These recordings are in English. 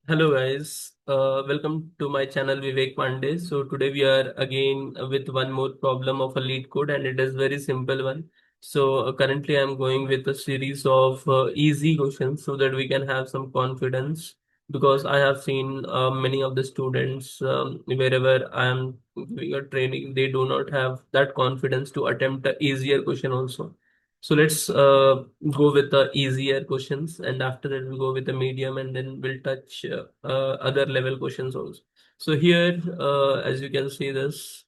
Hello guys, welcome to my channel Vivek Pandey. So today we are again with one more problem of a lead code and it is very simple one. So currently I'm going with a series of easy questions so that we can have some confidence because I have seen many of the students wherever I am doing a training, they do not have that confidence to attempt a easier question also. So let's go with the easier questions, and after that we'll go with the medium, and then we'll touch other level questions also. So here, as you can see, this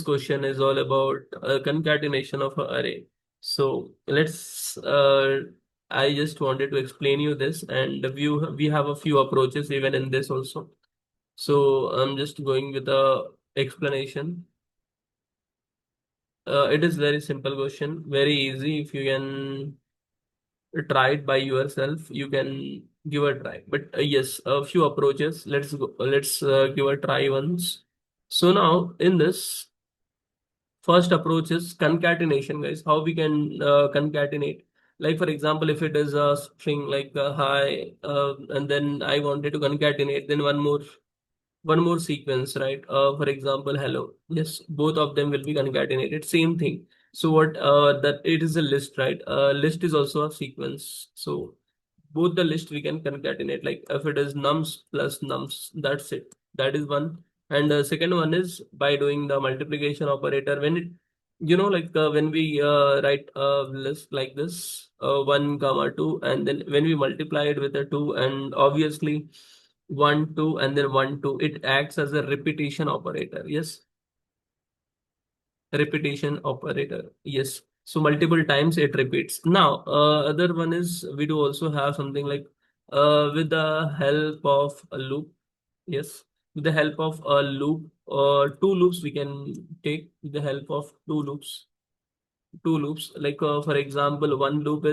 question is all about concatenation of an array. So let's. I just wanted to explain you this, and we have a few approaches even in this also. So I'm just going with the explanation. It is very simple question, very easy if you can try it by yourself. You can give a try, but yes, a few approaches. Let's go, let's give a try once. So now in this first approach is concatenation, guys. How we can concatenate, like for example, if it is a string like hi, and then I wanted to concatenate then one more sequence, right? For example, hello. Yes, both of them will be concatenated. Same thing. So what that it is a list, right? List is also a sequence. So both the list we can concatenate. Like if it is nums plus nums, that's it. That is one. And the second one is by doing the multiplication operator. When it, like when we write a list like this, one comma two, and then when we multiply it with a two, and obviously one two and then one two, it acts as a repetition operator. Yes, repetition operator. Yes, so multiple times it repeats. Now other one is we do also have something like with the help of a loop. Yes, with the help of a loop, two loops we can take. With the help of two loops, like for example, one loop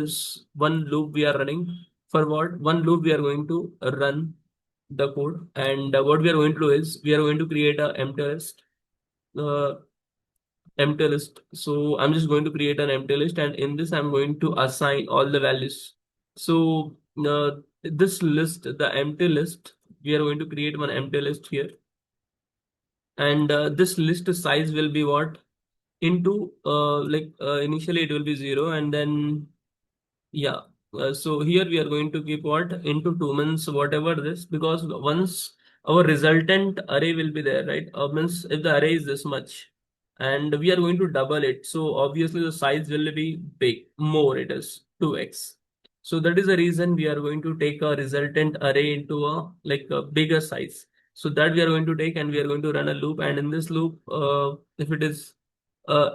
we are running. For what? One loop we are going to run the code, and what we are going to do is we are going to create a uh, empty list. So I'm just going to create an empty list, and in this I'm going to assign all the values. So this list, the empty list, we are going to create one empty list here, and this list size will be what? Into initially it will be zero, and then yeah. So here we are going to keep what? Into two, means whatever this, because once our resultant array will be there, right? Means if the array is this much and we are going to double it, so obviously the size will be big, more it is 2x. So that is the reason we are going to take a resultant array into a bigger size. So that we are going to take, and we are going to run a loop, and in this loop, if it is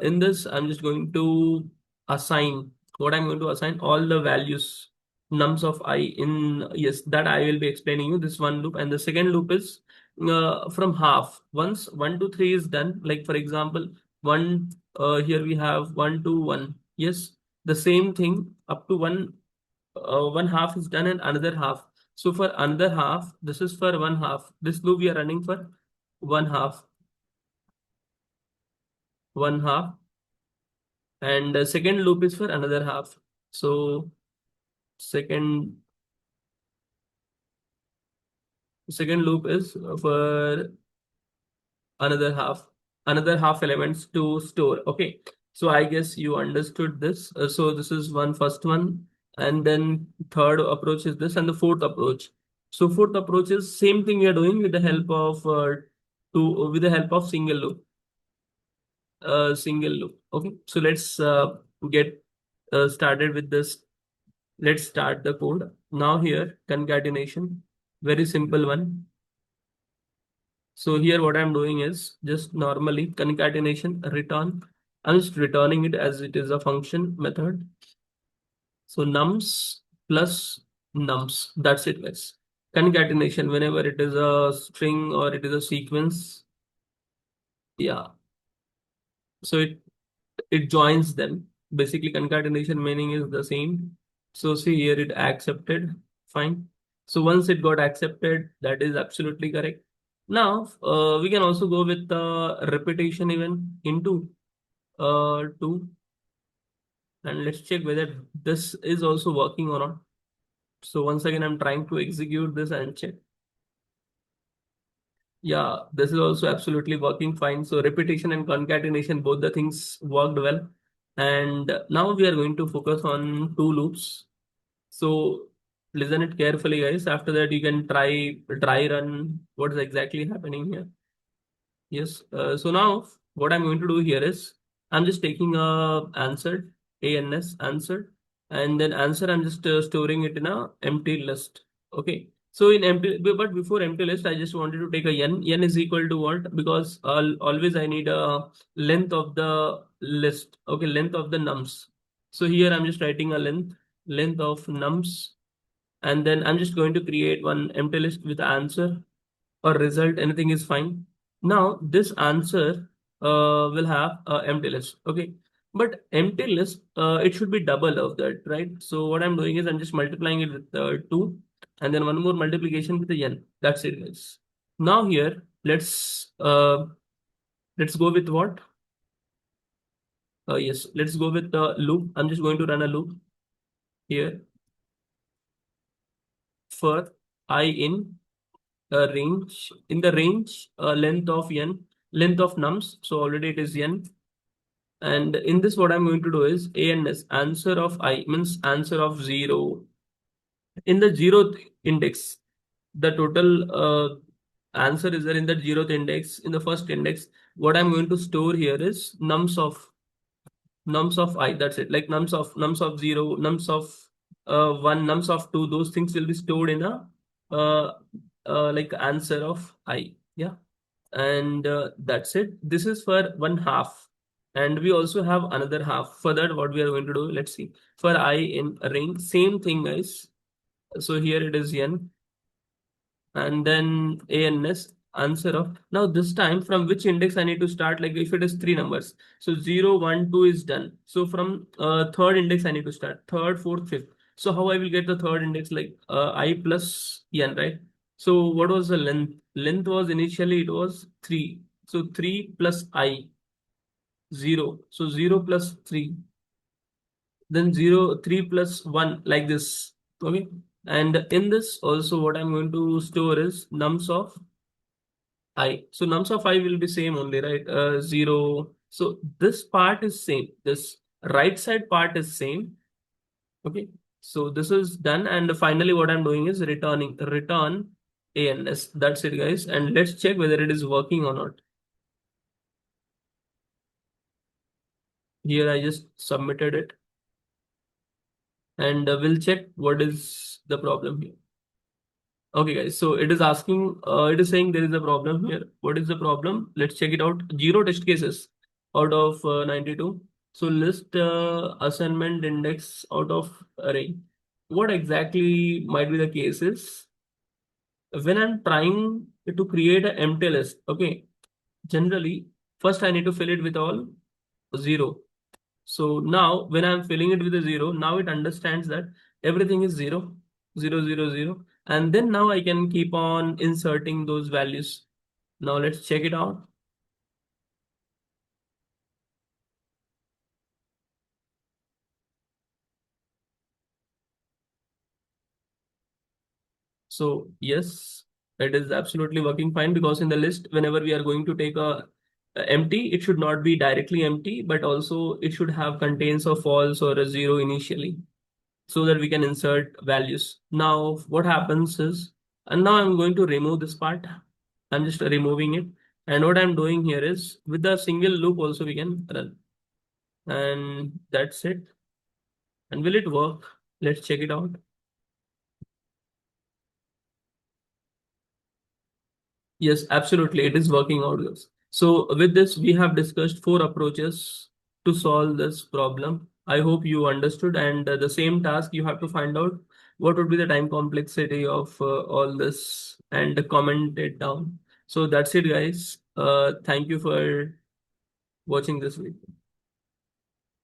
in this, I'm just going to assign what I'm going to assign all the values nums of I in. Yes, that I will be explaining you this one loop, and the second loop is from half. Once 1 to 3 is done, like for example, one here we have 1 to 1. Yes, the same thing up to one half is done, and another half. So for another half, this is for one half. This loop we are running for one half, one half, and the second loop is for another half. So second second loop is for another half elements to store. Okay, so I guess you understood this. So this is one first one, and then third approach is this, and the fourth approach. So fourth approach is same thing we are doing with the help of single loop. Single loop. Okay, so let's get started with this. Let's start the code now. Here concatenation, very simple one. So here what I'm doing is just normally concatenation return. I'm just returning it as it is a function method. So nums plus nums. That's it, guys. Concatenation, whenever it is a string or it is a sequence, yeah. So it joins them. Basically, concatenation meaning is the same. So see here it accepted. Fine. So once it got accepted, that is absolutely correct. Now we can also go with the repetition even into two, and let's check whether this is also working or not. So once again, I'm trying to execute this and check. Yeah, this is also absolutely working fine. So repetition and concatenation, both the things worked well. And now we are going to focus on two loops. So listen it carefully, guys. After that, you can try run what is exactly happening here. Yes. So now what I'm going to do here is I'm just taking a answer, ANS answer, and then answer I'm just storing it in a empty list. Okay. So in empty, but before empty list, I just wanted to take a n. N is equal to what? Because always I need a length of the list. Okay, length of the nums. So here I'm just writing a length of nums, and then I'm just going to create one empty list with answer or result, anything is fine. Now this answer will have empty list. Okay, but empty list it should be double of that, right? So what I'm doing is I'm just multiplying it with 2, and then one more multiplication with the n. That's it, guys. Now here let's go with what? Yes, let's go with the loop. I'm just going to run a loop here for I in range, in the range length of n, length of nums. So already it is n. And in this, what I'm going to do is ANS, answer of I means answer of 0. In the zeroth index, the total answer is there in the zeroth index. In the first index, what I'm going to store here is nums of I. That's it. Like nums of 0, nums of 1, nums of 2. Those things will be stored in a uh, like answer of I. Yeah. And that's it. This is for one half, and we also have another half. For that, what we are going to do, let's see. For I in range, same thing, guys. So here it is n, and then ANS answer of. Now this time, from which index I need to start? Like if it is three numbers, so 0, 1, 2 is done. So from third index I need to start, third, fourth, fifth. So how I will get the third index? Like I plus n, right? So what was the length? Length was initially it was 3. So 3 plus I, 0. So 0 plus 3, then 0, 3 plus 1, like this. Okay. And in this also what I'm going to store is nums of I. So nums of I will be same only, right? 0. So this part is same. This right side part is same. Okay. So this is done. And finally, what I'm doing is return ANS. That's it, guys. And let's check whether it is working or not. Here I just submitted it, and we'll check what is the problem here. Okay, guys. So it is asking, it is saying there is a problem here. What is the problem? Let's check it out. Zero test cases out of 92. So list assignment index out of array. What exactly might be the case is when I'm trying to create an empty list. Okay, generally first I need to fill it with all 0. So now when I'm filling it with a 0, now it understands that everything is 0, 0, 0, 0. And then now I can keep on inserting those values. Now let's check it out. So yes, it is absolutely working fine, because in the list, whenever we are going to take a empty, it should not be directly empty, but also it should have contains a false or a 0 initially, so that we can insert values. Now what happens is, and now I'm going to remove this part. I'm just removing it. And what I'm doing here is with a single loop also we can run. And that's it. And will it work? Let's check it out. Yes, absolutely. It is working out, guys. So with this, we have discussed four approaches to solve this problem. I hope you understood. And the same task, you have to find out what would be the time complexity of all this and comment it down. So that's it, guys. Thank you for watching this video.